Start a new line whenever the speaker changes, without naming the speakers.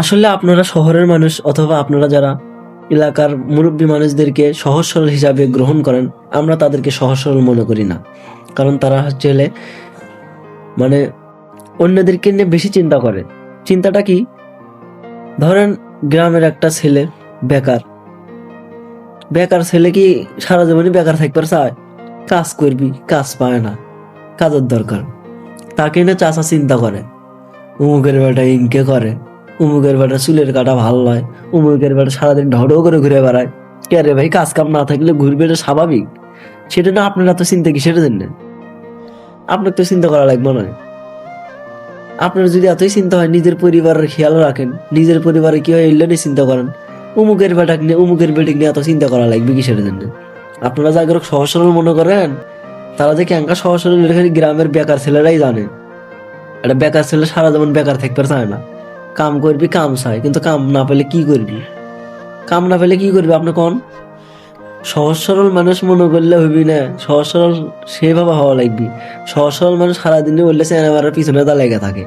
আসলে আপনারা শহরের মানুষ অথবা আপনারা যারা এলাকার মুরব্বী মানুষদেরকে সহজ সরল হিসাবে গ্রহণ করেন, আমরা তাদেরকে সহজ সরল মনে করি না। কারণ তারা হচ্ছে মানে অন্যদেরকে নিয়ে বেশি চিন্তা করে। চিন্তাটা কি? ধরেন গ্রামের একটা ছেলে বেকার, বেকার ছেলে কি সারা জীবনই বেকার থাকবার চায়? কাজ করবি, কাজ পায় না, কাজের দরকার। তাকে নিয়ে চাচা চিন্তা করে, উমুকের বেটা ইনকে করে, উমুকের বেটা চুলের কাটা ভাল নয়, উমুকের বেটা সারাদিন ঢড়ো করে ঘুরে বেড়ায়। কে রে ভাই, কাজ কাম না থাকলে ঘুরবে, এটা স্বাভাবিক। সেটা না আপনারা তো চিন্তা কিসের জন্য? আপনার তো চিন্তা করা লাগবে না। আপনার যদি এতই চিন্তা হয়, নিজের পরিবারের খেয়াল রাখেন, নিজের পরিবারে কি হয় এলে নিয়ে চিন্তা করেন। উমুকের বেটাক নিয়ে, উমুকের বেটিক নিয়ে এত চিন্তা করা লাগবে কিসের জন্য? আপনারা যাকে সহজ সরল মনে করেন, তারা যে ক্যাঙ্কা সহজ সরল খালি গ্রামের বেকার ছেলেরাই জানে। একটা বেকার ছেলে সারা জীবন বেকার থাকতে চায় না, কাম করবি, কাম চায়, কিন্তু কাম না পেলে কি করবি? কাম না পেলে কি করবি আপনি কোন? সহজ সরল মানুষ মনে করলে হইবি না। সহজ সরল সেভাবে হওয়া লাগবি। সহজ সরল মানুষ সারাদিনে বললে চেনা মারার পিছনে তা লেগে থাকে।